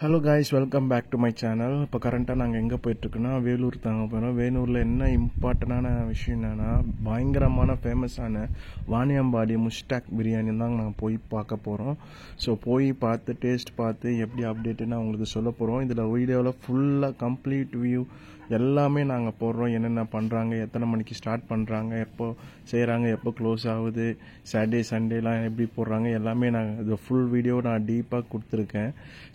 Hello guys, welcome back to my channel. இப்போ கரண்ட்டாக நாங்கள் எங்கே போயிட்டுருக்கோன்னா வேலூர் தாங்க போகிறோம். வேலூரில் என்ன இம்பார்ட்டண்டான விஷயம் என்னென்னா பயங்கரமான ஃபேமஸான வாணியம்பாடி முஷ்டாக் பிரியாணி தான் நாங்கள் போய் பார்க்க போகிறோம். ஸோ போய் பார்த்து டேஸ்ட் பார்த்து எப்படி அப்டேட்டுன்னு உங்களுக்கு சொல்ல போகிறோம். இதில் வீடியோவில் ஃபுல்லாக கம்ப்ளீட் வியூ எல்லாமே நாங்கள் போடுறோம். என்னென்ன பண்ணுறாங்க, எத்தனை மணிக்கு ஸ்டார்ட் பண்ணுறாங்க, எப்போ செய்கிறாங்க, எப்போ க்ளோஸ் ஆகுது, சாட்டர்டே சண்டேலாம் எப்படி போடுறாங்க, எல்லாமே நாங்கள் இது ஃபுல் வீடியோ நான் டீப்பாக கொடுத்துருக்கேன்.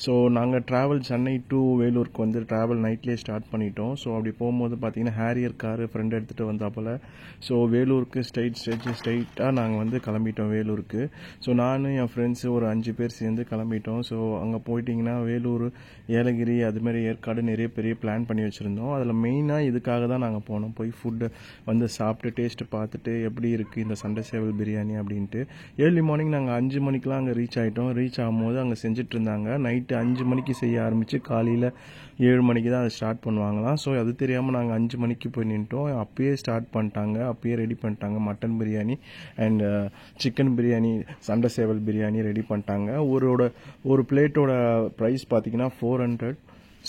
ஸோ நாங்கள் ட்ராவல் சென்னை டு வேலூருக்கு வந்து ட்ராவல் நைட்லேயே ஸ்டார்ட் பண்ணிட்டோம். ஸோ அப்படி போகும்போது பார்த்தீங்கன்னா ஹேரியர் காரு ஃப்ரெண்ட் எடுத்துகிட்டு வந்தாப்பில். ஸோ வேலூருக்கு ஸ்ட்ரைட்டாக நாங்கள் வந்து கிளம்பிட்டோம் வேலூருக்கு. ஸோ நான் என் ஃப்ரெண்ட்ஸு ஒரு 5 பேர் சேர்ந்து கிளம்பிட்டோம். ஸோ அங்கே போயிட்டிங்கன்னா வேலூர், ஏலகிரி, அதுமாரி ஏற்காடு நிறைய பெரிய பிளான் பண்ணி வச்சுருந்தோம். அதில் மெயினாக இதுக்காக தான் நாங்கள் போனோம். போய் ஃபுட்டு வந்து சாப்பிட்டு டேஸ்ட்டு பார்த்துட்டு எப்படி இருக்குது இந்த சண்டை சேவல் பிரியாணி அப்படின்ட்டு. ஏர்லி மார்னிங் நாங்கள் 5 மணிக்கெலாம் அங்கே ரீச் ஆகிட்டோம். ரீச் ஆகும்போது அங்கே செஞ்சுட்டு இருந்தாங்க. நைட்டு 5 மணிக்கு செய்ய ஆரம்பித்து காலையில் 7 மணிக்கு தான் அதை ஸ்டார்ட் பண்ணுவாங்களாம். ஸோ அது தெரியாமல் நாங்கள் 5 மணிக்கு போய் நின்ட்டோம். அப்பயே ஸ்டார்ட் பண்ணிட்டாங்க, அப்பயே ரெடி பண்ணிட்டாங்க. Mutton biryani and chicken biryani, சண்டை சேவல் பிரியாணி ரெடி பண்ணிட்டாங்க. ஒரு பிளேட்டோட ப்ரைஸ் பார்த்தீங்கன்னா 400.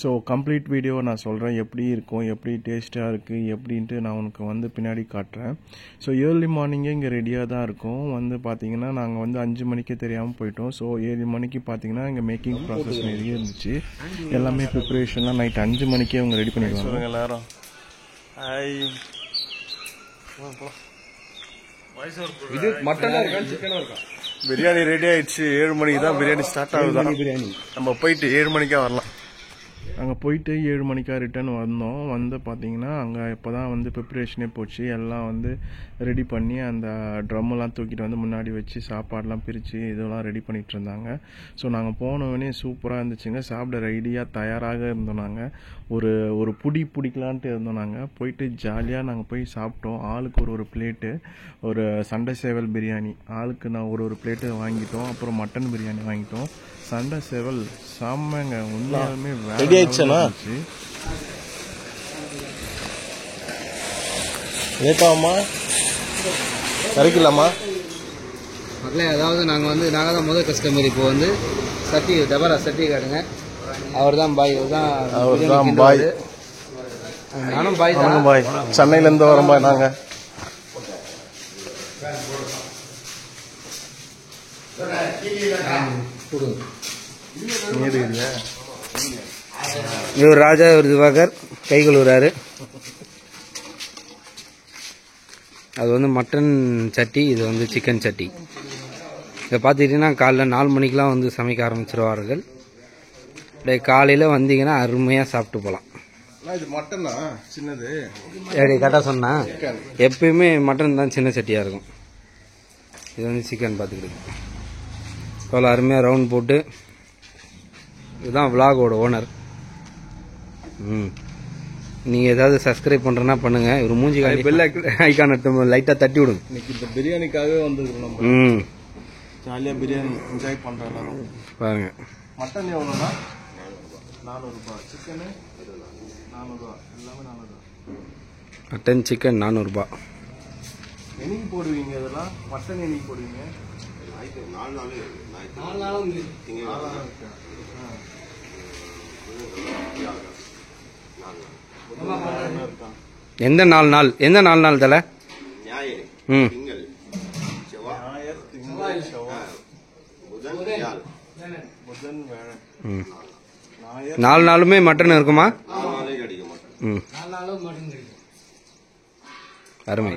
ஸோ கம்ப்ளீட் வீடியோ நான் சொல்கிறேன், எப்படி இருக்கும், எப்படி டேஸ்ட்டாக இருக்குது எப்படின்ட்டு நான் உனக்கு வந்து பின்னாடி காட்டுறேன். ஸோ ஏர்லி மார்னிங்கே இங்கே ரெடியாக தான் இருக்கும். வந்து பார்த்தீங்கன்னா நாங்கள் வந்து 5 மணிக்கே தெரியாமல் போயிட்டோம். ஸோ 7 மணிக்கு பார்த்தீங்கன்னா இங்கே மேக்கிங் ப்ராசஸ் நிறைய இருந்துச்சு. எல்லாமே ப்ரிப்பரேஷன்லாம் நைட் 5 மணிக்கே அவங்க ரெடி பண்ணிடுவாங்க. எல்லாரும் இது மட்டன் இருக்கா, பிரியாணி ரெடி ஆயிடுச்சு. 7 மணிக்கு தான் பிரியாணி ஸ்டார்ட் ஆகுது. பிரியாணி நம்ம போயிட்டு 7 மணிக்கா வரலாம். அங்கே போயிட்டு 7 மணிக்கா ரிட்டர்ன் வந்தோம். வந்து பார்த்தீங்கன்னா அங்கே இப்போ தான் வந்து ப்ரிப்ரேஷனே போச்சு. எல்லாம் வந்து ரெடி பண்ணி அந்த ட்ரம்மெல்லாம் தூக்கிட்டு வந்து முன்னாடி வச்சு சாப்பாடெலாம் பிரித்து இதெல்லாம் ரெடி பண்ணிகிட்டு இருந்தாங்க. ஸோ நாங்கள் போனவொடனே சூப்பராக இருந்துச்சுங்க. சாப்பிட ரெடியாக தயாராக இருந்தோம். நாங்கள் ஒரு பிடிக்கலான்ட்டு இருந்தோம். நாங்கள் போயிட்டு ஜாலியாக நாங்கள் போய் சாப்பிட்டோம். ஆளுக்கு ஒரு பிளேட்டு, ஒரு சண்டை சேவல் பிரியாணி ஆளுக்கு நான் ஒரு பிளேட்டு வாங்கிட்டோம். அப்புறம் மட்டன் பிரியாணி வாங்கிட்டோம். சண்டை சேவல் செம்மங்க, உண்மையாலுமே ரெடி ஆயிடுச்சுன்னா லேட்டாகுமா கிடைக்கலாமா மக்களே? அதாவது நாங்கள் தான் முதல் கஸ்டமர். இப்போ வந்து சட்டி டபரா சட்டி காட்டுங்க. அவர் தான் பாய், பாய். நானும் பாய் தான். பாய் சென்னையிலேருந்து வரோம் பாய். நாங்கள் இவர் ராஜா, இவர் திவாகர் கை கழுவுறாரு. அது வந்து மட்டன் சட்டி, இது வந்து சிக்கன் சட்டி. இதை பார்த்துக்கிட்டிங்கன்னா காலைல 4 மணிக்கெலாம் வந்து சமைக்க ஆரம்பிச்சிருவார்கள். காலையில் வந்தீங்கன்னா அருமையாக சாப்பிட்டு போகலாம். இது மட்டனா சின்னது எப்படி கரெக்டாக சொன்னா? எப்பயுமே மட்டன் தான் சின்ன சட்டியாக இருக்கும். இது வந்து சிக்கன் பார்த்துக்கிட்டு அவ்வளோ அருமையாக ரவுண்ட் போட்டு. இதுதான் விலாகோட ஓனர். நீங்கள் ஏதாவது சப்ஸ்கிரைப் பண்ணுறேன்னா பண்ணுங்கள். ஒரு மூஞ்சி காணி பெல் ஐக்கான் எடுத்து லைட்டாக தட்டி விடுங்க. இன்னைக்கு இந்த பிரியாணிக்காகவே வந்துருக்கோம் நம்ம. ஜாலியாக பிரியாணி என்ஜாய் பண்ணுறோம் எல்லாரும். பாருங்க, மட்டன் எவ்வளோண்ணா? 400 ரூபாய். சிக்கனு 400 ரூபா. எல்லாமே 400 ரூபா. மட்டன் சிக்கன் 400 ரூபாய். என்னைக்கு போடுவீங்க இதெல்லாம்? மட்டன் என்னைக்கு போடுவீங்க? 4 நாள் எந்த 4 நாள்? எந்த 4 நாள் தலை? ஞாயிறு, திங்கள், செவ்வாய், புதன், வியாழன். 4 நாளுமே மட்டன் இருக்குமா? அருமை.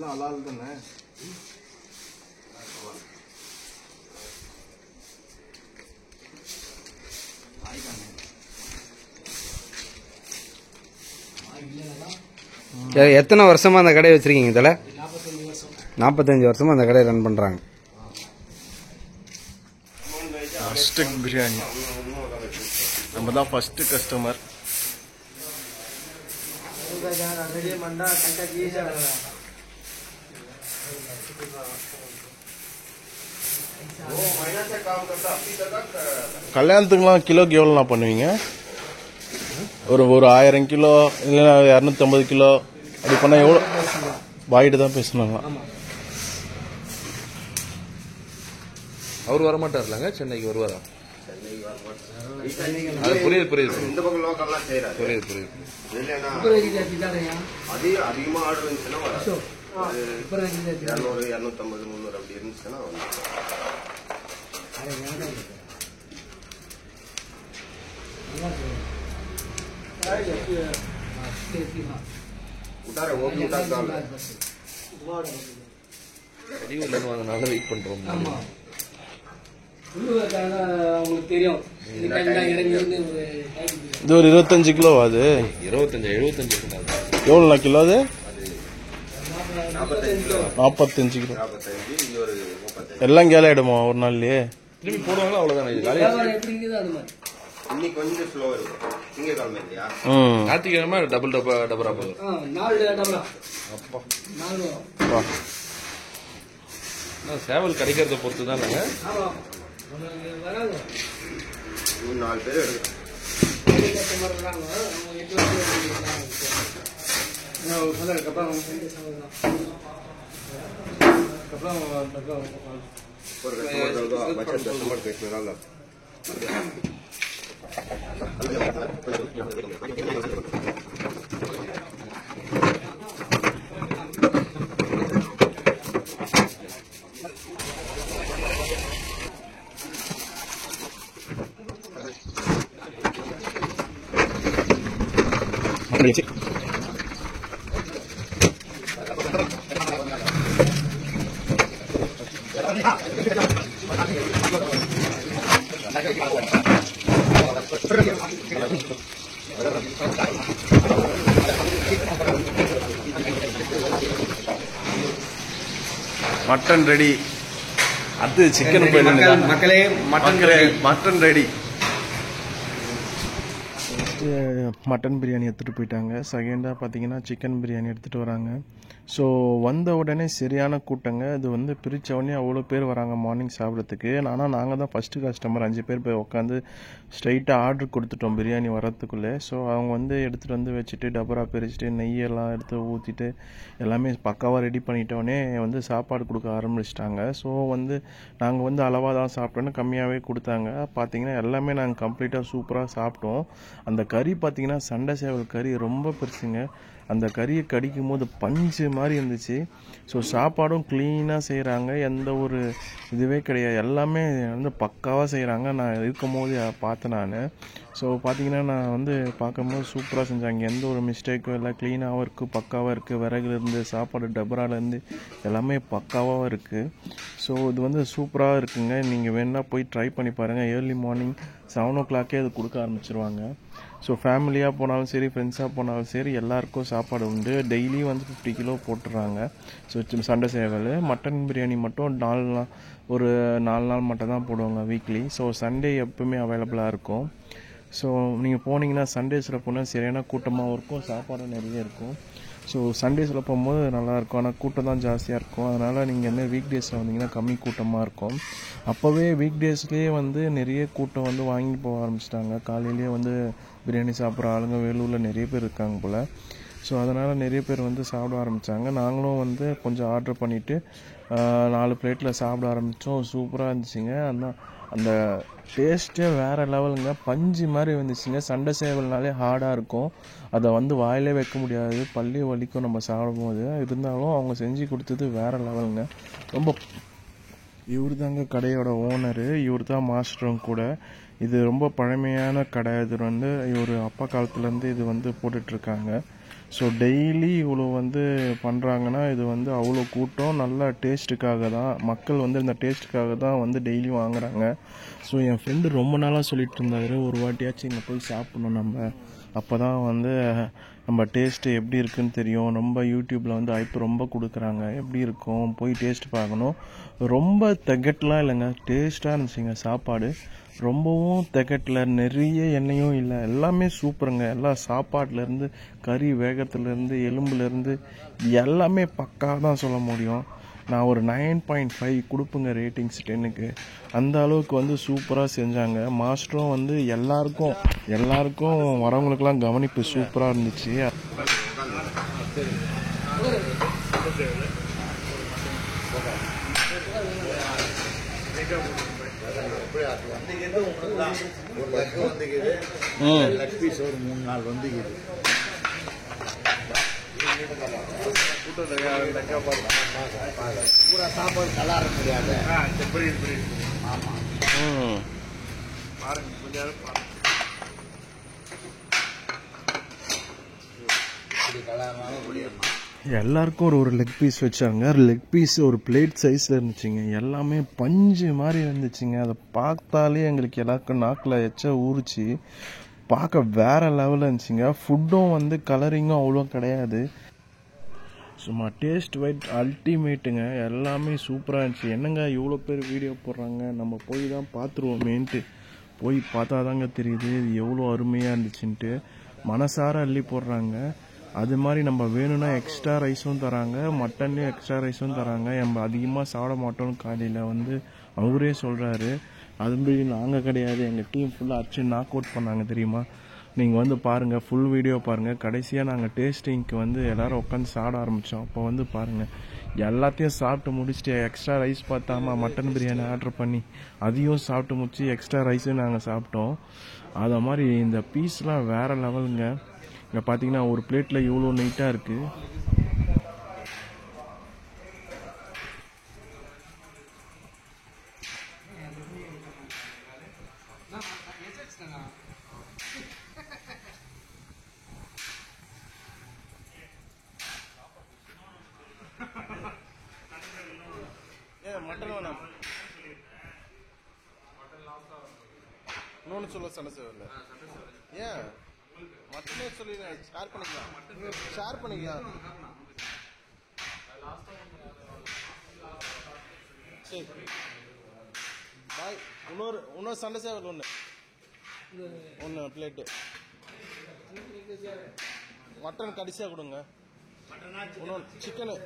எல்லாம் அலால் தானே. எத்தனை வருஷமா அந்த கடையை வச்சிருக்கீங்க இதில்? 45 வருஷமா அந்த கடையை ரன் பண்றாங்க. ஃபர்ஸ்ட் பிரியாணி நம்ம தான் ஃபர்ஸ்ட் கஸ்டமர். கல்யாணத்துக்குலாம் கிலோக்கு எவ்வளோண்ணா பண்ணுவீங்க? ஒரு 1000 கிலோ இல்லைன்னா 250 கிலோ அப்படி பண்ணால் எவ்வளோ? வாயிட்டு தான் பேசணுங்களா? அவர் வரமாட்டார்லங்க, சென்னைக்கு வருவாரா? அது புரியுது. இந்த பக்கம் லோக்கல்லாம் செய்யறாரு. புரியுது. இல்லைன்னா அதிகமா ஆர்டர் இருந்துச்சுன்னா வராது. 200, 250, 300 அப்படி இருந்துச்சுன்னா உட்டார ஓகே உட்டாங்க. வெளியூர்ல வாங்கினால வெயிட் பண்றோம். இது ஒரு 25 கிலோ. அது 75 எவ்வளோண்ணா கிலோ? அது 45 கிலோ. இது ஒரு 35. எல்லாம் கேல ஆயிடுமா ஒரு நாள்லயே? திரும்பி போடுவாங்களா? அவ்வளவுதானே. இது இன்னைக்கு கொஞ்சம் ஸ்லோ இருக்கும். திங்கக்கிழமை இல்லையா? ஞாயிற்றுக்கிழமை டபுளா போதும். சேவல் கிடைக்கிறத பொறுத்து தான். 4 பேர் எடுக்கிறோம். ஒரு பட்ஜெட் கஸ்டமர் பேசுறதால மட்டன் ரெடி. அது சிக்கன் மக்களே மட்டன் ரெடி. மட்டன் பிரியாணி எடுத்துகிட்டு போயிட்டாங்க. செகண்டாக பார்த்தீங்கன்னா சிக்கன் பிரியாணி எடுத்துகிட்டு வராங்க. ஸோ வந்த உடனே சரியான கூட்டங்க. இது வந்து பிரித்த உடனே அவ்வளோ பேர் வராங்க மார்னிங் சாப்பிட்றதுக்கு. ஆனால் நாங்கள் தான் ஃபஸ்ட்டு கஸ்டமர். 5 பேர் போய் உட்காந்து ஸ்ட்ரைட்டாக ஆர்டர் கொடுத்துட்டோம் பிரியாணி வரத்துக்குள்ளே. ஸோ அவங்க வந்து எடுத்துகிட்டு வந்து வச்சுட்டு டபரா பிரிச்சுட்டு நெய்யெல்லாம் எடுத்து ஊற்றிட்டு எல்லாமே பக்காவாக ரெடி பண்ணிட்டோடனே வந்து சாப்பாடு கொடுக்க ஆரம்பிச்சிட்டாங்க. ஸோ வந்து நாங்கள் வந்து அளவாக தான் சாப்பிட்டோன்னு கம்மியாகவே கொடுத்தாங்க. பார்த்தீங்கன்னா எல்லாமே நாங்கள் கம்ப்ளீட்டாக சூப்பராக சாப்பிட்டோம். அந்த கறி பார்த்தீங்கன்னா சண்டை சேவல் கறி ரொம்ப பெருசுங்க. அந்த கறியை கடிக்கும் போது பஞ்சு மாதிரி இருந்துச்சு. ஸோ சாப்பாடும் க்ளீனாக செய்கிறாங்க. எந்த ஒரு இதுவே கிடையாது. எல்லாமே வந்து பக்காவாக செய்கிறாங்க. நான் இருக்கும் போது பார்த்தேன் நான். ஸோ பார்த்தீங்கன்னா நான் வந்து பார்க்கும்போது சூப்பராக செஞ்சாங்க. எந்த ஒரு மிஸ்டேக்கும் இல்லை. க்ளீனாகவும் இருக்குது, பக்காவாக இருக்குது. விறகுலேருந்து சாப்பாடு டபராலேருந்து எல்லாமே பக்காவாக இருக்குது. ஸோ இது வந்து சூப்பராக இருக்குங்க. நீங்கள் வேணால் போய் ட்ரை பண்ணி பாருங்கள். ஏர்லி மார்னிங் 7 o'clock அது கொடுக்க ஆரம்பிச்சிருவாங்க. ஸோ ஃபேமிலியாக போனாலும் சரி, ஃப்ரெண்ட்ஸாக போனாலும் சரி, எல்லாருக்கும் சாப்பாடு உண்டு. டெய்லி வந்து 50 கிலோ போட்டுடுறாங்க. ஸோ சண்டை சேவல். மட்டன் பிரியாணி மட்டும் 4 நாள் மட்டும் தான் போடுவாங்க வீக்லி. ஸோ சண்டே எப்பவுமே அவைலபிளாக இருக்கும். ஸோ நீங்கள் போனீங்கன்னா சண்டேஸில் போனால் சரியான கூட்டமாகவும் இருக்கும், சாப்பாடும் நிறைய இருக்கும். ஸோ சண்டேஸில் போகும்போது நல்லாயிருக்கும். ஆனால் கூட்டம் தான் ஜாஸ்தியாக இருக்கும். அதனால் நீங்கள் என்ன வீக் டேஸில் வந்தீங்கன்னா கம்மி கூட்டமாக இருக்கும். அப்போவே வீக் டேஸ்லேயே வந்து நிறைய கூட்டம் வந்து வாங்கி போக ஆரம்பிச்சிட்டாங்க. காலையிலேயே வந்து பிரியாணி சாப்பிட்ற ஆளுங்க வேலூரில் நிறைய பேர் இருக்காங்க போல். ஸோ அதனால் நிறைய பேர் வந்து சாப்பிட ஆரம்பித்தாங்க. நாங்களும் வந்து கொஞ்சம் ஆர்டர் பண்ணிவிட்டு 4 பிளேட்டில் சாப்பிட ஆரம்பித்தோம். சூப்பராக இருந்துச்சுங்க. அந்த டேஸ்ட்டே வேறு லெவலுங்க. பஞ்சு மாதிரி வந்துச்சுங்க. சண்டை சேவல்னாலே ஹார்டாக இருக்கும். அதை வந்து வாயிலே வைக்க முடியாது, பல்லி வலிக்கும் நம்ம சாப்பிடும்போது. இருந்தாலும் அவங்க செஞ்சு கொடுத்தது வேறு லெவலுங்க. ரொம்ப இவர் தாங்க கடையோட ஓனரு. இவர் தான் மாஸ்டரும் கூட. இது ரொம்ப பழமையான கடை. இது வந்து இவர் அப்பா காலத்துலேருந்து இது வந்து போட்டுட்ருக்காங்க. ஸோ டெய்லி இவ்வளோ வந்து பண்ணுறாங்கன்னா இது வந்து அவ்வளோ கூட்டம், நல்ல டேஸ்ட்டுக்காக தான், மக்கள் வந்து இந்த டேஸ்ட்டுக்காக தான் வந்து டெய்லி வாங்குறாங்க. ஸோ என் ஃப்ரெண்டு ரொம்ப நாளாக சொல்லிட்டு இருந்தார், ஒரு வாட்டியாச்சும் இங்கே போய் சாப்பிடணும் நம்ம, அப்போ தான் வந்து நம்ம டேஸ்ட்டு எப்படி இருக்குன்னு தெரியும். ரொம்ப யூடியூப்பில் வந்து ஹைப் ரொம்ப கொடுக்குறாங்க, எப்படி இருக்கும் போய் டேஸ்ட் பார்க்கணும். ரொம்ப திகட்டலாம் இல்லைங்க, டேஸ்ட்டாக இருந்துச்சுங்க சாப்பாடு, ரொம்பவும் திகட்டல, நிறைய எண்ணெயும் இல்லை, எல்லாமே சூப்பருங்க. எல்லா சாப்பாட்டிலேருந்து கறி வேகத்துலேருந்து எலும்புலேருந்து எல்லாமே பக்காவாக தான் சொல்ல முடியும். நான் ஒரு 9.5 கொடுப்புங்க ரேட்டிங்ஸ் 10க்கு. அந்த அளவுக்கு வந்து சூப்பராக செஞ்சாங்க. மாஸ்டரும் வந்து எல்லாருக்கும் வரவங்களுக்கெல்லாம் கவனிப்பு சூப்பராக இருந்துச்சு. ஒரு 3 நாள் வந்துக்குது. பூரா சாப்பாடு கலார முடியாது. ஆமா பாருங்க கொஞ்சம் எல்லாருக்கும் ஒரு லெக் பீஸ் வச்சாங்க. லெக் பீஸ் ஒரு பிளேட் சைஸில் இருந்துச்சுங்க, எல்லாமே பஞ்சு மாதிரி இருந்துச்சுங்க. அதை பார்த்தாலே எங்களுக்கு எல்லாருக்கும் நாக்கில் எச்சா ஊறிச்சு, பார்க்க வேற லெவலில் இருந்துச்சுங்க. ஃபுட்டும் வந்து கலரிங்கும் அவ்வளோ கிடையாது, சும்மா டேஸ்ட் வைட் அல்டிமேட்டுங்க. எல்லாமே சூப்பராக இருந்துச்சு. என்னங்க இவ்வளோ பேர் வீடியோ போடுறாங்க, நம்ம போய் தான் பார்த்துருவோமேன்ட்டு போய் பார்த்தா தாங்க தெரியுது இது எவ்வளோ அருமையாக இருந்துச்சுன்ட்டு. மனசார அள்ளி போடுறாங்க. அது மாதிரி நம்ம வேணும்னா எக்ஸ்ட்ரா ரைஸும் தராங்க, மட்டன்லேயும் எக்ஸ்ட்ரா ரைஸும் தராங்க. நம்ம அதிகமாக சாப்பிட மாட்டோம்னு காலையில் வந்து அவரே சொல்கிறாரு. அதுமாரி நாங்கள் கிடையாது, எங்கள் டீம் ஃபுல்லாக அடிச்சு நாக் அவுட் பண்ணாங்க தெரியுமா. நீங்கள் வந்து பாருங்கள், ஃபுல் வீடியோ பாருங்கள். கடைசியாக நாங்கள் டேஸ்டிங்க்கு வந்து எல்லோரும் உட்காந்து சாப்பிட ஆரம்பித்தோம். அப்போ வந்து பாருங்கள், எல்லாத்தையும் சாப்பிட்டு முடிச்சுட்டு எக்ஸ்ட்ரா ரைஸ் பார்த்தாமல் மட்டன் பிரியாணி ஆர்டர் பண்ணி அதையும் சாப்பிட்டு முடிச்சு எக்ஸ்ட்ரா ரைஸும் நாங்கள் சாப்பிட்டோம். அதை மாதிரி இந்த பீஸ்லாம் வேறு லெவலுங்க. இங்கே பார்த்தீங்கன்னா ஒரு பிளேட்டில் இவ்வளோ நீட்டாக இருக்குது. மட்டன் வேணாம், இன்னொன்று சொல்ல சண்டை சேவல ஏன் மட்டனே சொல்லி ஷேர் பண்ணிக்கலாம். சரி பாய், இன்னொரு சண்டை சேவல் ஒன்று பிளேட்டு மட்டன் கடைசியாக கொடுங்க. இன்னொன்று சிக்கனு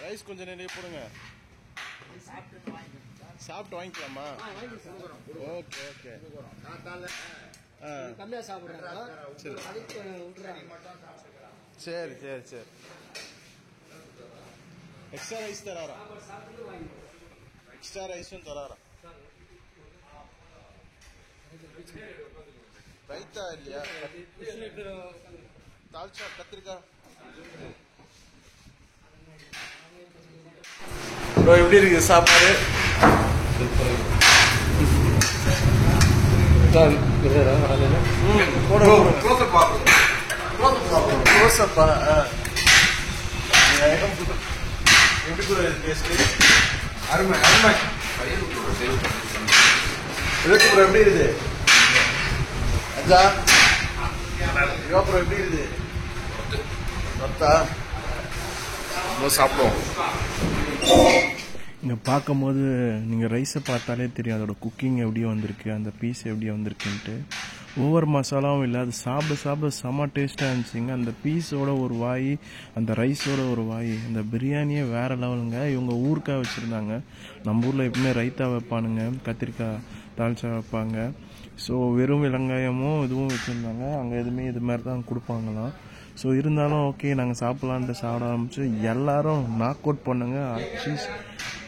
ரைஸ் கொஞ்சம் நிறைய போடுங்க. சாப்பிட்டு வாங்கிக்கலாமா? Okay okay. கம்மியாக சாப்பிட்றாங்க. சரி சரி சரி. Extra rice தராரா? எக்ஸ்ட்ரா ரைஸும் தராரா? ரைத்தா இல்லையா? தால்ச்சா கத்திரிக்காய் ப்ரோ எப்படி இருக்கு சாப்பாடு? அருமை அருமை. எப்படி இருக்குது அஜா? எப்படி இருக்குது சாப்பிடுவோம். இங்கே பார்க்கும்போது நீங்கள் ரைஸை பார்த்தாலே தெரியும் அதோட குக்கிங் எப்படி வந்திருக்கு, அந்த பீஸ் எப்படி வந்திருக்குன்ட்டு. ஒவ்வொரு மசாலாவும் இல்லை, அது சாப்பிட செம்ம டேஸ்ட்டாக இருந்துச்சுங்க. அந்த பீஸோட ஒரு வாய், அந்த ரைஸோட ஒரு வாய், அந்த பிரியாணியே வேறு லெவலுங்க. இவங்க ஊறுக்காய் வச்சுருந்தாங்க. நம்ம ஊரில் எப்பவுமே ரைத்தா வைப்பானுங்க, கத்திரிக்காய் தாளிச்சா வைப்பாங்க. ஸோ வெறும் வெங்காயமும் இதுவும் வச்சுருந்தாங்க. அங்கே எதுவுமே இது மாதிரி தான் கொடுப்பாங்களாம். ஸோ இருந்தாலும் ஓகே நாங்கள் சாப்பிட்லான்ட்டு சாப்பிட ஆரம்பிச்சு எல்லோரும் நாக் அவுட் பண்ணுங்க. சீஸ்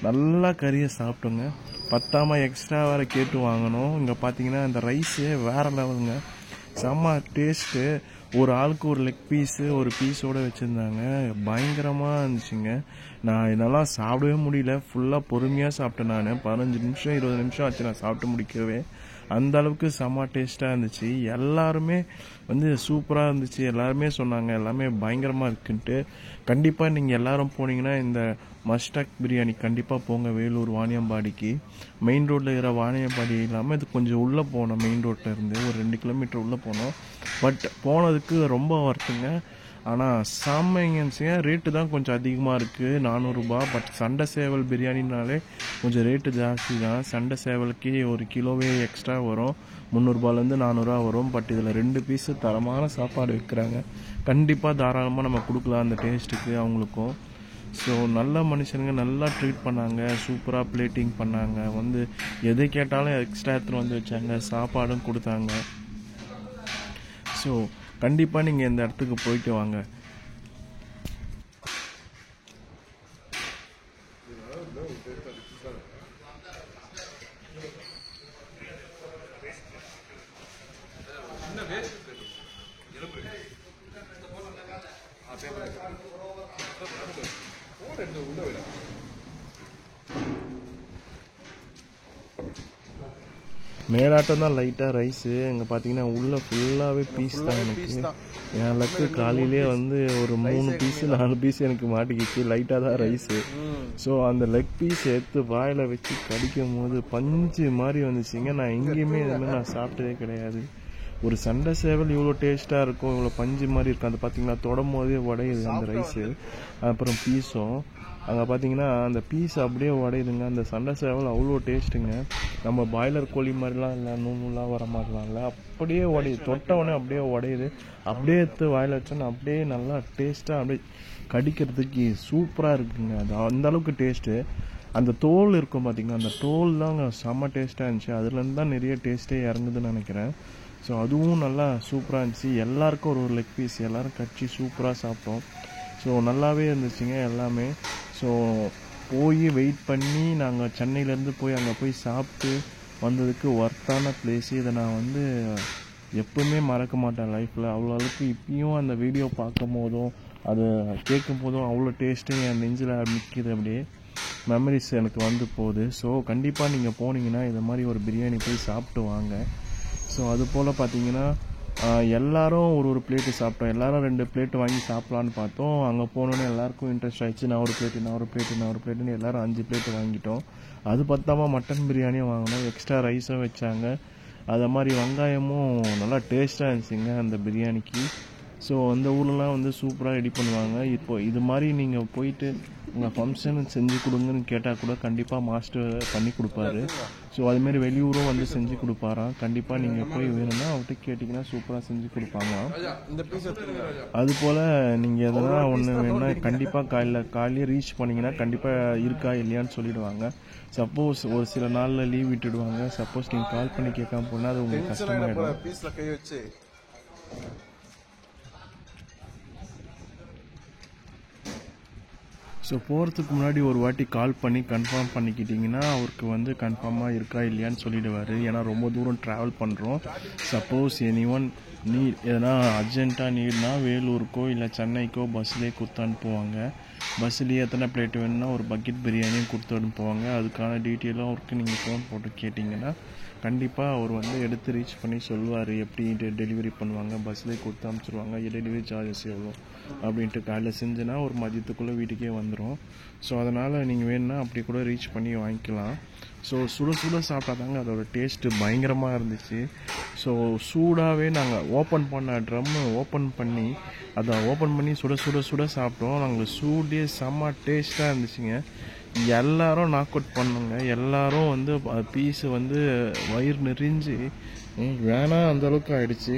நல்லா கறியை சாப்பிட்டோங்க. பத்தாமல் எக்ஸ்ட்ரா வேறு கேட்டு வாங்கணும். இங்கே பார்த்தீங்கன்னா இந்த ரைஸு வேறு லெவலுங்க, செம்ம டேஸ்ட்டு. ஒரு ஆளுக்கு ஒரு லெக் பீஸு ஒரு பீஸோடு வச்சுருந்தாங்க. பயங்கரமாக இருந்துச்சுங்க. நான் இதெல்லாம் சாப்பிடவே முடியல, ஃபுல்லாக பொறுமையாக சாப்பிட்டேன். நான் 15 நிமிஷம் 20 நிமிஷம் ஆச்சு நான் சாப்பிட்டு முடிக்கவே. அந்த அளவுக்கு செம்ம டேஸ்ட்டாக இருந்துச்சு. எல்லாருமே வந்து சூப்பராக இருந்துச்சு, எல்லாருமே சொன்னாங்க எல்லாமே பயங்கரமாக இருக்குன்ட்டு. கண்டிப்பாக நீங்கள் எல்லாரும் போனீங்கன்னா இந்த மஸ்டாக் பிரியாணி கண்டிப்பாக போங்க. வேலூர் வாணியம்பாடிக்கு மெயின் ரோட்டில் இருக்கிற வாணியம்பாடி இல்லாமல் இது கொஞ்சம் உள்ளே போனோம். மெயின் ரோட்டில் இருந்து ஒரு 2 கிலோமீட்டர் உள்ளே போனோம். பட் போனதுக்கு ரொம்ப வருத்துங்க. ஆனால் சாமைங்கன்ஸுங்க ரேட்டு தான் கொஞ்சம் அதிகமாக இருக்குது, 400 ரூபாய். பட் சண்டை சேவல் பிரியாணினாலே கொஞ்சம் ரேட்டு ஜாஸ்தி தான். சண்டை சேவலுக்கு ஒரு கிலோவே எக்ஸ்ட்ரா வரும், 300 ரூபாயிலேருந்து 400 வரும். பட் இதில் 2 பீஸு தரமான சாப்பாடு வைக்கிறாங்க. கண்டிப்பாக தாராளமாக நம்ம கொடுக்கலாம் அந்த டேஸ்ட்டுக்கு அவங்களுக்கும். ஸோ நல்ல மனுஷனுங்க, நல்லா ட்ரீட் பண்ணாங்க, சூப்பராக பிளேட்டிங் பண்ணாங்க. வந்து எது கேட்டாலும் எக்ஸ்ட்ரா எடுத்துகிட்டு வந்து வச்சாங்க, சாப்பாடும் கொடுத்தாங்க. ஸோ கண்டிப்பாக நீங்கள் இந்த இடத்துக்கு போயிட்டு வாங்க. மேலாட்டம் தான் லைட்டாக ரைஸு. இங்கே பார்த்தீங்கன்னா உள்ளே ஃபுல்லாகவே பீஸ் தான். எனக்கு என் லக்கு காலையிலே வந்து ஒரு 3 பீஸு 4 பீஸ் எனக்கு மாட்டிக்கிச்சு. லைட்டாக தான் ரைஸு. ஸோ அந்த லெக் பீஸ் எடுத்து வாயில் வச்சு கடிக்கும் போது பஞ்சு மாதிரி வந்துச்சுங்க. நான் எங்கேயுமே இதுமாதிரி நான் சாப்பிட்டதே கிடையாது. ஒரு சண்டை சேவல் இவ்வளோ டேஸ்ட்டாக இருக்கும், இவ்வளோ பஞ்சு மாதிரி இருக்கும். அது பார்த்தீங்கன்னா தொடும் போதே உடையுது அந்த ரைஸு. அப்புறம் பீஸும் அங்கே பார்த்தீங்கன்னா அந்த பீஸ் அப்படியே உடையுதுங்க. அந்த சண்டை சேவல் அவ்வளோ டேஸ்ட்டுங்க. நம்ம பாய்லர் கோழி மாதிரிலாம் இல்லை, நூலாம் வர மாதிரிலாம் இல்லை, அப்படியே உடையுது. தொட்டவுடனே அப்படியே உடையுது. அப்படியே எடுத்து வாயில் வச்சோன்னா அப்படியே நல்லா டேஸ்ட்டாக அப்படியே கடிக்கிறதுக்கு சூப்பராக இருக்குங்க. அது அந்தளவுக்கு டேஸ்ட்டு. அந்த தோல் இருக்கும் பார்த்தீங்கன்னா, அந்த தோல் தாங்க செம்ம டேஸ்ட்டாக இருந்துச்சு. அதுலேருந்து தான் நிறைய டேஸ்ட்டே இறங்குதுன்னு நினைக்கிறேன். ஸோ அதுவும் நல்லா சூப்பராக இருந்துச்சு. எல்லாருக்கும் ஒரு லெக் பீஸ் எல்லோரும் கடிச்சு சூப்பராக சாப்பிட்டோம். ஸோ நல்லாவே இருந்துச்சுங்க எல்லாமே. ஸோ போய் வெயிட் பண்ணி நாங்கள் சென்னையிலேருந்து போய் அங்கே போய் சாப்பிட்டு வந்ததுக்கு ஒர்த்தான பிளேஸு. இதை நான் வந்து எப்பவுமே மறக்க மாட்டேன் லைஃப்பில். அவ்வளோ அளவுக்கு இப்பயும் அந்த வீடியோ பார்க்கும் போதும் அது கேட்கும் போதும் அவ்வளோ டேஸ்ட்டு என் நெஞ்சில் நிற்கிது. அப்படியே மெமரிஸ் எனக்கு வந்து போகுது. ஸோ கண்டிப்பாக நீங்கள் போனீங்கன்னா இதை மாதிரி ஒரு பிரியாணி போய் சாப்பிட்டு வாங்க. ஸோ அது போல் பார்த்தீங்கன்னா எல்லாரும் ஒரு பிளேட்டு சாப்பிட்டோம். எல்லாரும் 2 பிளேட்டு வாங்கி சாப்பிட்லான்னு பார்த்தோம். அங்கே போனோன்னே எல்லாருக்கும் இன்ட்ரெஸ்ட் ஆகிடுச்சு. நான் ஒரு பிளேட்டுன்னு எல்லாரும் 5 பிளேட்டு வாங்கிட்டோம். அது பத்தாமல் மட்டன் பிரியாணியும் வாங்கினோம், எக்ஸ்ட்ரா ரைஸும் வச்சாங்க. அதை மாதிரி வெங்காயமும் நல்லா டேஸ்ட்டாக இருந்துச்சுங்க அந்த பிரியாணிக்கு. ஸோ அந்த ஊர்லலாம் வந்து சூப்பராக ரெடி பண்ணுவாங்க. இப்போ இது மாதிரி நீங்கள் போயிட்டு உங்கள் ஃபங்க்ஷன் செஞ்சு கொடுங்கன்னு கேட்டால் கூட கண்டிப்பாக மாஸ்டர் பண்ணி கொடுப்பாரு. ஸோ அதுமாரி வெளியூரும் வந்து செஞ்சு கொடுப்பாராம். கண்டிப்பாக நீங்கள் போய் வேணும்னா அவர்கிட்ட கேட்டிங்கன்னா சூப்பராக செஞ்சு கொடுப்பாங்க. அதுபோல் நீங்கள் எதனா ஒன்று வேணும்னா கண்டிப்பாக காலையிலே ரீச் பண்ணிங்கன்னா கண்டிப்பாக இருக்கா இல்லையான்னு சொல்லிவிடுவாங்க. சப்போஸ் ஒரு சில நாளில் லீவ் விட்டுடுவாங்க. சப்போஸ் நீங்கள் கால் பண்ணி கேட்காம போனால் அது உங்களுக்கு கஷ்டமாயிடும். ஸோ போகிறதுக்கு முன்னாடி ஒரு வாட்டி கால் பண்ணி கன்ஃபார்ம் பண்ணிக்கிட்டிங்கன்னா அவருக்கு வந்து கன்ஃபார்மாக இருக்கா இல்லையான்னு சொல்லிடுவார். ஏன்னா ரொம்ப தூரம் ட்ராவல் பண்ணுறோம். சப்போஸ் எனிஒன் எதனா அர்ஜென்ட்டாக நீட்னா வேலூருக்கோ இல்லை சென்னைக்கோ பஸ்லேயே கொடுத்து அனுப்புவாங்க. பஸ்லேயே எத்தனை பிளேட் வேணும்னா ஒரு பக்கெட் பிரியாணியும் கொடுத்து அனுப்புவாங்க. அதுக்கான டீட்டெயிலும் அவருக்கு நீங்கள் ஃபோன் போட்டு கேட்டிங்கன்னா கண்டிப்பாக அவர் வந்து எடுத்து ரீச் பண்ணி சொல்லுவார் எப்படி டெலிவரி பண்ணுவாங்க. பஸ்லேயே கொடுத்து அனுப்பிச்சிடுவாங்க. டெலிவரி சார்ஜஸ் எவ்வளோ அப்படின்ட்டு. காலையில் செஞ்சுனா ஒரு மதியத்துக்குள்ளே வீட்டுக்கே வந்துடும். ஸோ அதனால் நீங்கள் வேணும்னா அப்படி கூட ரீச் பண்ணி வாங்கிக்கலாம். ஸோ சுட சாப்பிட்டா தாங்க அதோட டேஸ்ட்டு பயங்கரமாக இருந்துச்சு. ஸோ சூடாகவே நாங்கள் ஓப்பன் பண்ண ட்ரம்மு ஓப்பன் பண்ணி சுட சாப்பிட்டோம். நாங்கள் சூடே செம்ம டேஸ்ட்டாக இருந்துச்சுங்க. எல்லாரும் நாக் அவுட் பண்ணுங்க. எல்லாரும் வந்து பீஸு வந்து வயிறு நெறிஞ்சு வேணாம் அந்தளவுக்கு ஆயிடுச்சு.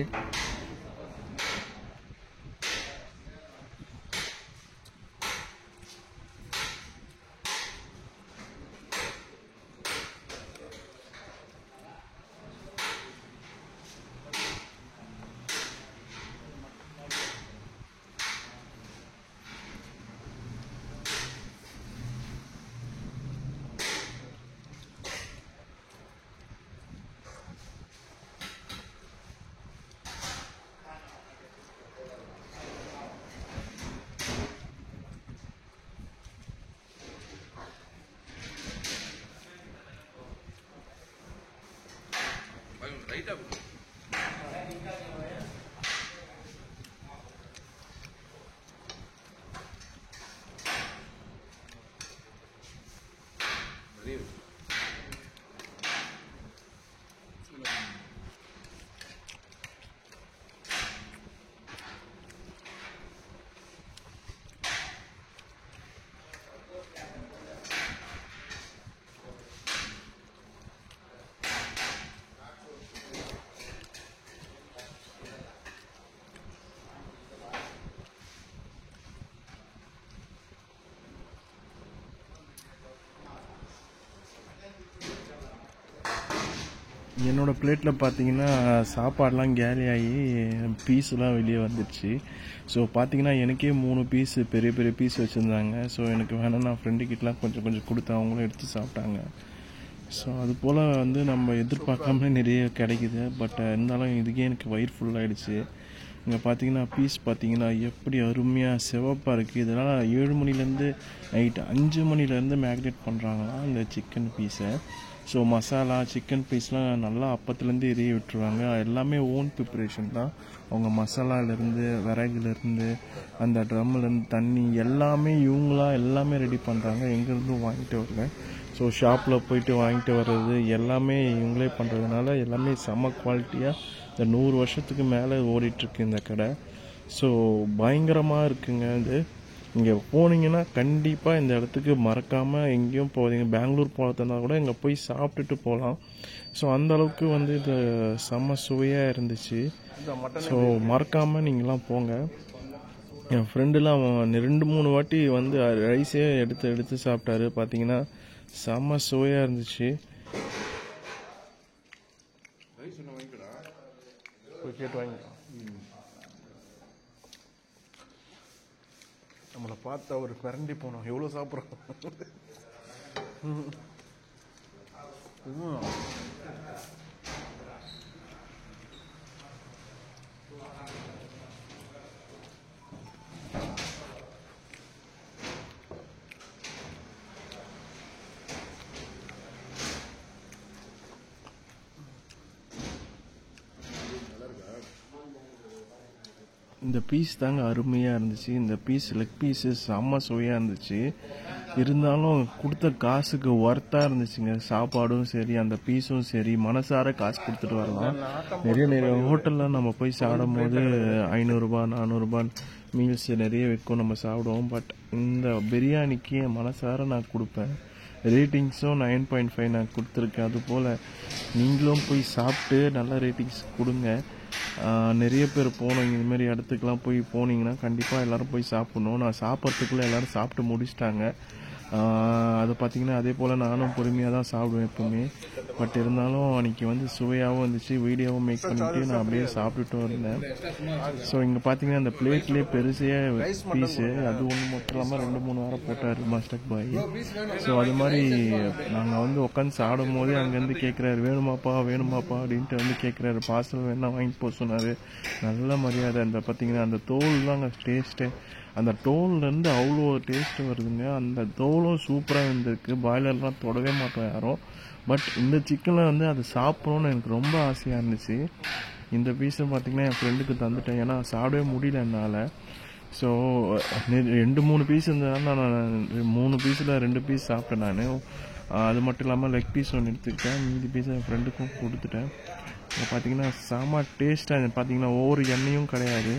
என்னோடய பிளேட்டில் பார்த்தீங்கன்னா சாப்பாடெலாம் கேலியாகி பீஸெலாம் வெளியே வந்துடுச்சு. ஸோ பார்த்தீங்கன்னா எனக்கே 3 பீஸு பெரிய பெரிய பீஸ் வச்சுருந்தாங்க. ஸோ எனக்கு வேணால் நான் ஃப்ரெண்டுக்கிட்டலாம் கொஞ்சம் கொஞ்சம் கொடுத்தேன், அவங்களும் எடுத்து சாப்பிட்டாங்க. ஸோ அது போல் வந்து நம்ம எதிர்பார்க்காமலே நிறைய கிடைக்குது. பட் இருந்தாலும் இதுக்கே எனக்கு வயிறு ஃபுல்லாகிடுச்சு. இங்கே பார்த்தீங்கன்னா பீஸ் பார்த்தீங்கன்னா எப்படி அருமையாக சிவப்பாக இருக்குது. இதனால் 7 மணிலேருந்து நைட்டு 5 மணிலேருந்து மேக்னேட் பண்ணுறாங்களாம் இந்த சிக்கன் பீஸை. ஸோ மசாலா சிக்கன் பீஸ்லாம் நல்லா அப்பத்துலேருந்து எரிய விட்டுருவாங்க. எல்லாமே ஓன் ப்ரிப்பரேஷன் தான். அவங்க மசாலாலேருந்து விறகுலேருந்து அந்த ட்ரம்முலேருந்து தண்ணி எல்லாமே இவங்களா எல்லாமே ரெடி பண்ணுறாங்க, எங்கேருந்தும் வாங்கிட்டு வரல. ஸோ ஷாப்பில் போயிட்டு வாங்கிட்டு வர்றது எல்லாமே இவங்களே பண்ணுறதுனால எல்லாமே செம்ம குவாலிட்டியாக இந்த 100 வருஷத்துக்கு மேலே ஓடிட்டுருக்கு இந்த கடை. ஸோ பயங்கரமாக இருக்குங்க இது. இங்கே போனீங்கன்னா கண்டிப்பாக இந்த இடத்துக்கு மறக்காமல் எங்கேயும் போகிறீங்க, பெங்களூர் போகிறதுனா கூட இங்கே போய் சாப்பிட்டுட்டு போகலாம். ஸோ அந்தளவுக்கு வந்து இது செம்ம சுவையாக இருந்துச்சு. ஸோ மறக்காமல் நீங்களாம் போங்க. என் ஃப்ரெண்டுலாம் 2-3 வாட்டி வந்து ரைஸே எடுத்து சாப்பிட்டாரு. பார்த்தீங்கன்னா செம்ம சுவையாக இருந்துச்சு. கேட்டு வாங்கிக்கலாம். நம்மளை பார்த்தா ஒரு கரண்டி போனோம், எவ்வளோ சாப்பிட்றோம். இந்த பீஸ் தாங்க அருமையாக இருந்துச்சு. இந்த பீஸ் லெக் பீஸு செம்ம சுவையாக இருந்துச்சு. இருந்தாலும் கொடுத்த காசுக்கு ஒர்த்தாக இருந்துச்சுங்க. சாப்பாடும் சரி அந்த பீஸும் சரி, மனசார காசு கொடுத்துட்டு வரலாம். நிறைய ஹோட்டலில் நம்ம போய் சாப்பிடும் போது 500 ரூபாய் 400 ரூபாய் மீல்ஸ் நிறைய வைக்கும், நம்ம சாப்பிடுவோம். பட் இந்த பிரியாணிக்கு மனசார நான் கொடுப்பேன். ரேட்டிங்ஸும் 9.5 நான் கொடுத்துருக்கேன். அதுபோல் நீங்களும் போய் சாப்பிட்டு நல்ல ரேட்டிங்ஸ் கொடுங்க. நிறைய பேர் போனோம் இதுமாரி இடத்துக்குலாம் போய் போனீங்கன்னா கண்டிப்பாக எல்லோரும் போய் சாப்பிட்ணும். நான் சாப்பிட்றதுக்குள்ளே எல்லோரும் சாப்பிட்டு முடிச்சிட்டாங்க. அது பார்த்திங்கன்னா அதே போல் நானும் பொறுமையாக தான் சாப்பிடுவேன் எப்போவுமே. பட் இருந்தாலும் அன்றைக்கி வந்து சுவையாகவும் இருந்துச்சு. வீடியோவும் மேக் பண்ணிவிட்டு நான் அப்படியே சாப்பிட்டுட்டும் இருந்தேன். ஸோ இங்கே பார்த்தீங்கன்னா அந்த பிளேட்லேயே பெருசையாக பீஸு அது ஒன்று மட்டும் இல்லாமல் 2-3 வாரம் போட்டார் மாஸ்டர் பாய். ஸோ அது மாதிரி நாங்கள் வந்து உட்காந்து சாப்பிடும் போதே அங்கேருந்து கேட்குறாரு, வேணுமாப்பா அப்படின்ட்டு வந்து கேட்குறாரு. பார்சல் வேணா வாங்கி போக சொன்னார். நல்ல மரியாதை. அந்த பார்த்தீங்கன்னா அந்த தோல் தாங்க டேஸ்ட்டு. அந்த தோல்லேருந்து அவ்வளோ டேஸ்ட்டு வருதுங்க. அந்த தோலும் சூப்பராக இருந்திருக்கு. பாய்லர்லாம் தொடவே மாட்டோம் யாரும். பட் இந்த சிக்கனில் வந்து அது சாப்பிட்ணுன்னு எனக்கு ரொம்ப ஆசையாக இருந்துச்சு. இந்த பீஸை பார்த்திங்கன்னா என் ஃப்ரெண்டுக்கு தந்துட்டேன், ஏன்னா சாப்பிடவே முடியல என்னால். ஸோ 2-3 பீஸ் இருந்ததுனால நான் 3 பீஸில் 2 பீஸ் சாப்பிட்டேன் நான். அது மட்டும் இல்லாமல் லெக் பீஸ் ஒன்று எடுத்துக்கிட்டேன், மீதி பீஸை என் ஃப்ரெண்டுக்கும் கொடுத்துட்டேன். பார்த்திங்கன்னா செம்ம டேஸ்ட்டாக பார்த்திங்கன்னா ஒவ்வொரு எண்ணெயும் கிடையாது.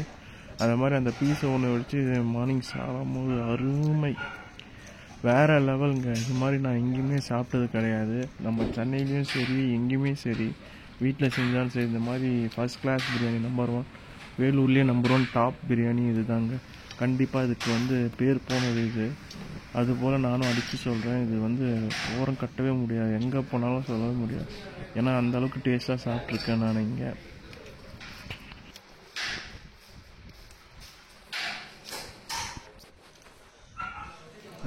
அது மாதிரி அந்த பீஸை ஒன்று வச்சு மார்னிங் சாப்பிடும் போது அருமை வேறு லெவலுங்க. இது மாதிரி நான் எங்கேயுமே சாப்பிட்டது கிடையாது. நம்ம சென்னையிலையும் சரி எங்கேயுமே சரி வீட்டில் செஞ்சாலும் சரி இந்த மாதிரி ஃபஸ்ட் கிளாஸ் பிரியாணி நம்பர் 1, வேலூர்லேயே நம்பர் 1 டாப் பிரியாணி இது தாங்க. கண்டிப்பாக இதுக்கு வந்து பேர் போனது இது. அதுபோல் நானும் அடித்து சொல்கிறேன், இது வந்து ஓரம் கட்டவே முடியாது, எங்கே போனாலும் சொல்லவே முடியாது. ஏன்னா அந்தளவுக்கு டேஸ்ட்டாக சாப்பிட்ருக்கேன் நான் இங்கே.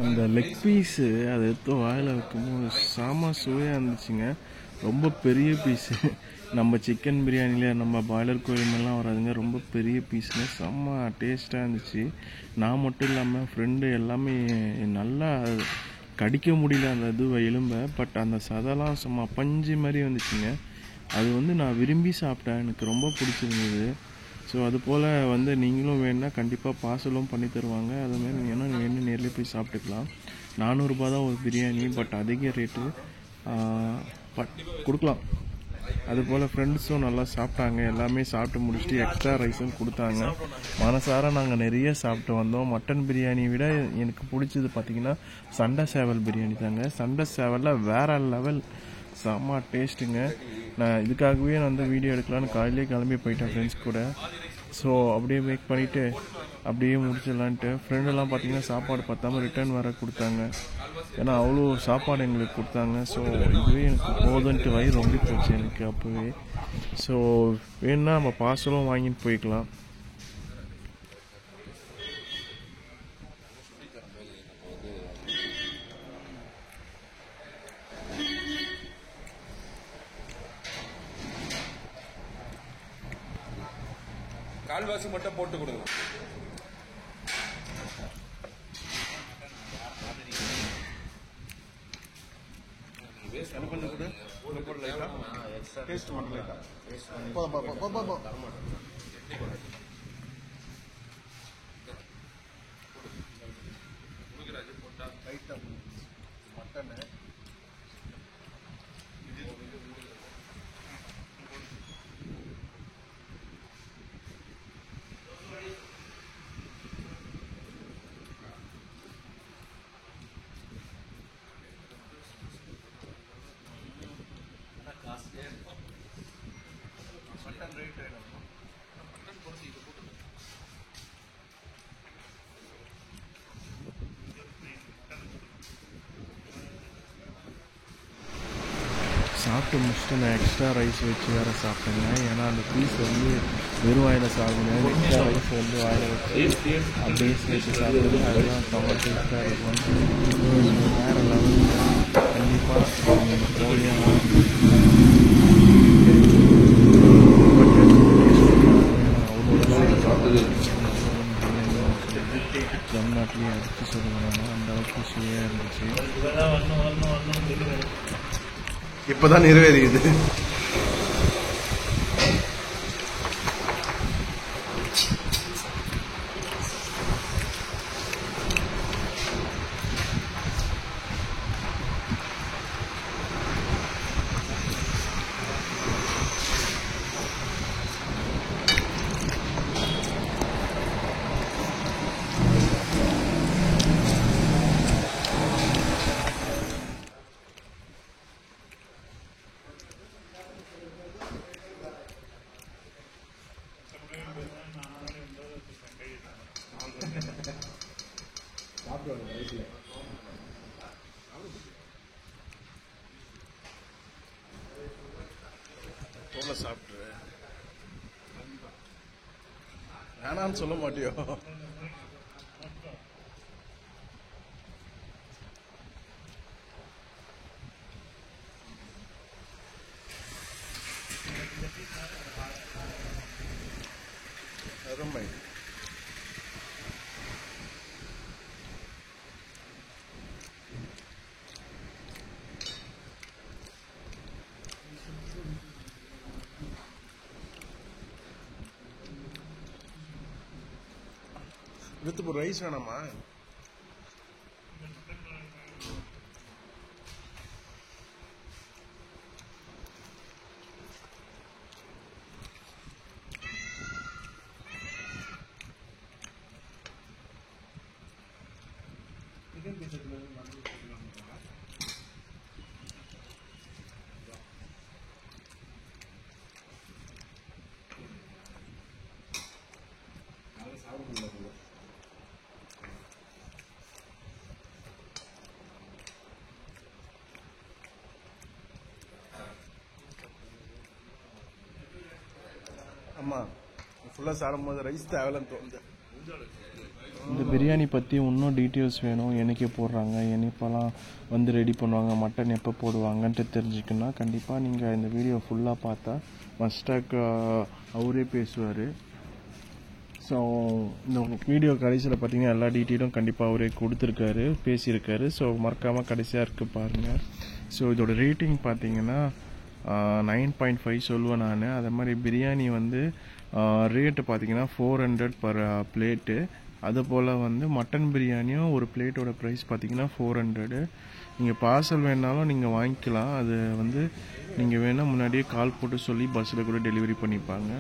அந்த லெக் பீஸு அதை எடுத்து வாயில் வைக்கும்போது செம சுவையாக இருந்துச்சுங்க. ரொம்ப பெரிய பீஸு. நம்ம சிக்கன் பிரியாணியில் நம்ம பாய்லர் கோழிமெல்லாம் வராதுங்க. ரொம்ப பெரிய பீஸுங்க, செம்ம டேஸ்ட்டாக இருந்துச்சு. நான் மட்டும் இல்லாமல் ஃப்ரெண்டு எல்லாமே நல்லா கடிக்க முடியல அந்த எலும்பை. பட் அந்த சதெல்லாம் சும்மா பஞ்சு மாதிரி வந்துச்சுங்க. அது வந்து நான் விரும்பி சாப்பிட்டேன், எனக்கு ரொம்ப பிடிச்சிருந்தது. ஸோ அதுபோல் வந்து நீங்களும் வேணுன்னா கண்டிப்பாக பார்சலும் பண்ணி தருவாங்க. அதுமாரி வேணால் வேணும் நேரில் போய் சாப்பிட்டுக்கலாம். 400 ரூபா தான் ஒரு பிரியாணி, பட் அதிக ரேட்டு, பட் கொடுக்கலாம். அதுபோல் ஃப்ரெண்ட்ஸும் நல்லா சாப்பிட்டாங்க. எல்லாமே சாப்பிட்டு முடிச்சுட்டு எக்ஸ்ட்ரா ரைஸும் கொடுத்தாங்க. மனசார நாங்கள் நிறைய சாப்பிட்டு வந்தோம். மட்டன் பிரியாணி விட எனக்கு பிடிச்சது பார்த்திங்கன்னா சண்டை சேவல் பிரியாணி தாங்க. சண்டை சேவலில் வேறு லெவல், செம்ம டேஸ்ட்டுங்க. நான் இதுக்காகவே நான் வந்து வீடியோ எடுக்கலான்னு காலையிலே கிளம்பி போயிட்டேன் ஃப்ரெண்ட்ஸ் கூட. ஸோ அப்படியே மேக் பண்ணிவிட்டு அப்படியே முடிச்சிடலான்ட்டு ஃப்ரெண்டெல்லாம் பார்த்திங்கன்னா சாப்பாடு பார்த்தாம ரிட்டர்ன் வர கொடுத்தாங்க. ஏன்னா அவ்வளோ சாப்பாடு எங்களுக்கு கொடுத்தாங்க. ஸோ இதுவே எனக்கு போதுன்ட்டு வயிறு ரொம்ப போச்சு எனக்கு அப்போவே. ஸோ வேணுன்னா நம்ம பார்சலும் வாங்கிட்டு போய்க்கலாம். கால்வாசி மட்டும் போட்டு கொடுங்க. சாப்பிட்டு முடிச்சுட்டு நான் எக்ஸ்ட்ரா ரைஸ் வச்சு வேறு சாப்பிட்டேங்க. ஏன்னா அந்த பீஸ் வந்து வெறும் வாயில் சாப்பிடுங்க, எக்ஸ்ட்ரா ரைஸ் வந்து வாயில் வச்சு அப்படியே சேர்த்து சாப்பிடுறது, அதுதான் செம்ம டேஸ்ட்டாக இருக்கும். வேறு லெவல் கண்டிப்பாக போலியாக தமிழ்நாட்டிலேயே அடித்து சொல்லுவாங்க, அந்த அளவுக்கு சுவையாக இருந்துச்சு. இப்பதான் நிறைவேறியது. சாப்பிட்ரு வேணான்னு சொல்ல மாட்டியோ? அருமை. வித் ரைஸ் வேணாமா? அம்மா ஃபுல்லாக சாப்பிடும்போது ரைஸ் தேவையில்லைன்னு தோணுது. இந்த பிரியாணி பற்றி இன்னும் டீட்டெயில்ஸ் வேணும், என்னைக்கு போடுறாங்க, என்னைப்பெல்லாம் வந்து ரெடி பண்ணுவாங்க, மட்டன் எப்போ போடுவாங்கன்ட்டு தெரிஞ்சுக்கணுன்னா கண்டிப்பாக நீங்கள் இந்த வீடியோ ஃபுல்லாக பார்த்தா மஸ்டாக் அவரே பேசுவார். ஸோ இந்த வீடியோ கடைசியில் பார்த்தீங்கன்னா எல்லா டீட்டெயிலும் கண்டிப்பாக அவரே கொடுத்துருக்காரு, பேசியிருக்காரு. ஸோ மறக்காமல் கடைசியாக இருக்குது பாருங்கள். ஸோ இதோட ரேட்டிங் பார்த்தீங்கன்னா 9.5 சொல்லுவேன் நான். அதே மாதிரி பிரியாணி வந்து ரேட்டு பார்த்தீங்கன்னா 400 பர் பிளேட்டு. அதுபோல் வந்து மட்டன் பிரியாணியும் ஒரு பிளேட்டோட ப்ரைஸ் பார்த்தீங்கன்னா 400. நீங்கள் பார்சல் வேணாலும் நீங்கள் வாங்கிக்கலாம். அது வந்து நீங்கள் வேணால் முன்னாடியே கால் போட்டு சொல்லி பஸ்ஸில் கூட டெலிவரி பண்ணிப்பாங்க.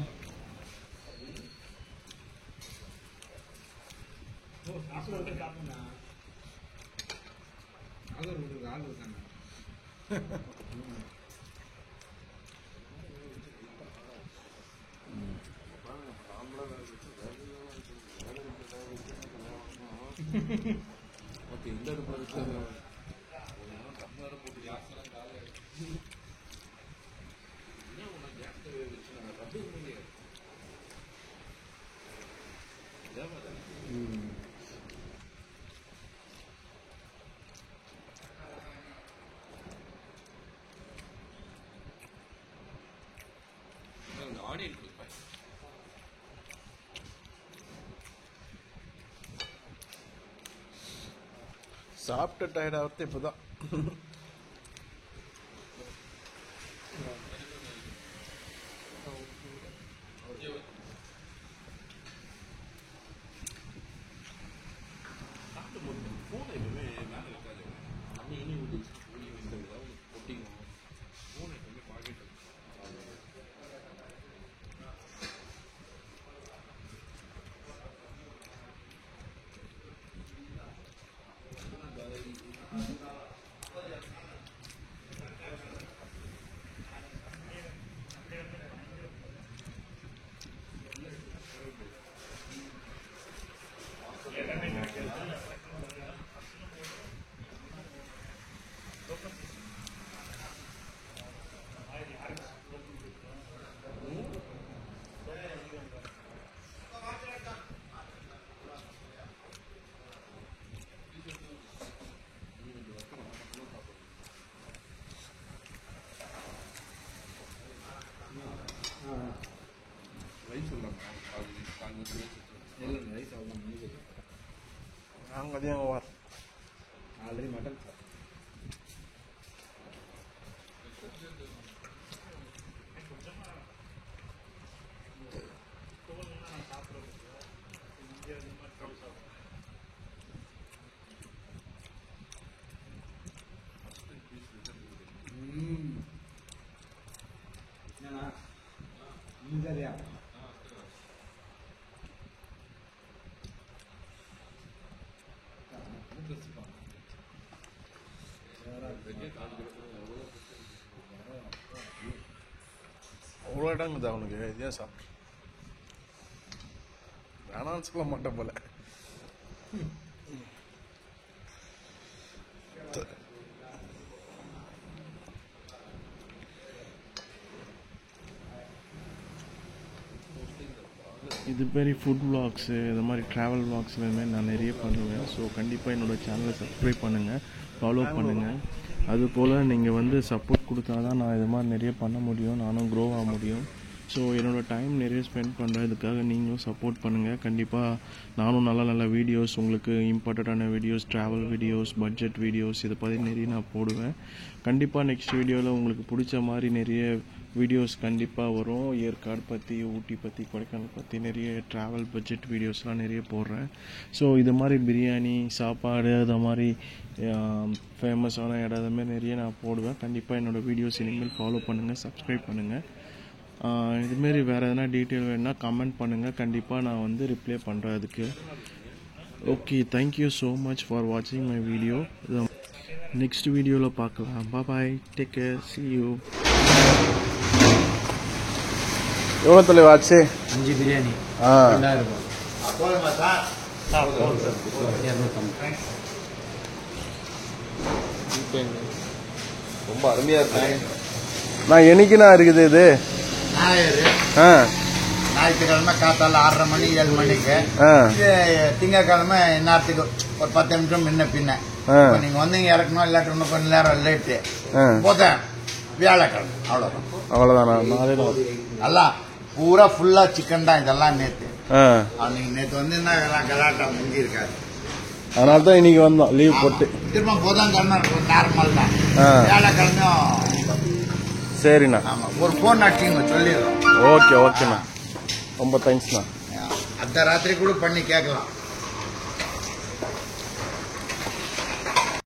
சாப்பிட்டு டயர்ட் ஆகிறது இப்போதான். நாங்கள் அதையும் ஆல்ரெடி மட்டன் சார். சரியா அவ்வளோ இடங்குதா அவனுக்கு? இதே சாப்பிட்டு வேணான்னு சொல்ல மாட்டேன் போல. இது மாதிரி ஃபுட் விளாக்ஸு இது மாதிரி ட்ராவல் விளாக்ஸ்லையுமே நான் நிறைய பண்ணுவேன். ஸோ கண்டிப்பாக என்னோடய சேனலை சப்ஸ்கிரைப் பண்ணுங்கள், ஃபாலோ பண்ணுங்கள். அதுபோல் நீங்கள் வந்து சப்போர்ட் கொடுத்தா தான் நான் இது மாதிரி நிறைய பண்ண முடியும், நானும் க்ரோ ஆக முடியும். ஸோ என்னோடய டைம் நிறைய ஸ்பெண்ட் பண்ணுறேன். இதுக்காக நீங்களும் சப்போர்ட் பண்ணுங்கள். கண்டிப்பாக நானும் நல்ல நல்ல வீடியோஸ், உங்களுக்கு இம்பார்ட்டண்ட்டான videos, travel videos, budget videos இதை பற்றி நிறைய நான் போடுவேன். கண்டிப்பாக நெக்ஸ்ட் வீடியோவில் உங்களுக்கு பிடிச்ச மாதிரி நிறைய வீடியோஸ் கண்டிப்பாக வரும். ஏற்காடு பற்றி, ஊட்டி பற்றி, கொடைக்கானல் பற்றி நிறைய ட்ராவல் பட்ஜெட் வீடியோஸ்லாம் நிறைய போடுறேன். ஸோ இது மாதிரி பிரியாணி, சாப்பாடு, அது மாதிரி ஃபேமஸான இடம் அது மாதிரி நிறைய நான் போடுவேன். கண்டிப்பாக என்னோடய வீடியோஸ் இனிமேல் ஃபாலோ பண்ணுங்கள், சப்ஸ்கிரைப் பண்ணுங்கள். இதுமாரி வேறு எதனா டீட்டெயில் வேணுன்னா கமெண்ட் பண்ணுங்கள், கண்டிப்பாக நான் வந்து ரிப்ளை பண்ணுறேன் அதுக்கு. Okay, thank you so much for வாட்சிங் மை வீடியோ. நெக்ஸ்ட் வீடியோவில் பார்க்கலாம். பாய், டேக் கேர், see you. எவ்வளோ தலைவா ஆச்சு? 5 பிரியாணி 2000 ரொம்ப அருமையா இருக்கு. நான் என்னைக்குண்ணா இருக்குது இது? ஞாயிற்றுக்கிழமை காத்தால 6:30 மணி 7 மணிக்கு. திங்கக்கிழமை நேரத்துக்கு ஒரு 10 நிமிஷம் முன்ன பின்ன. நீங்க வந்தீங்க இறக்கணும், இல்லாட்டி இன்னும் கொஞ்ச நேரம் லேட்டு போதேன். வியாழக்கிழமை அவ்வளோதானா? எல்லாம் பூரா ஃபுல்லா சிக்கன் தான். இதெல்லாம் நேத்து நீங்க நேத்து வந்து கலாட்டா முங்கி இருக்காது. அதனால தான் இன்னைக்கு வந்தோம் லீவ் போட்டு. திரும்ப புதன்கிழமை நார்மல் தான். வியாழக்கிழமையும் சரிண்ணா. ஆமா, ஒரு ஃபோன் அடிச்சிங்க சொல்லிடுறோம். ஓகே ஓகேண்ணா, ரொம்ப தேங்க்ஸ்ண்ணா. அந்த ராத்திரி கூட பண்ணி கேட்கலாம்.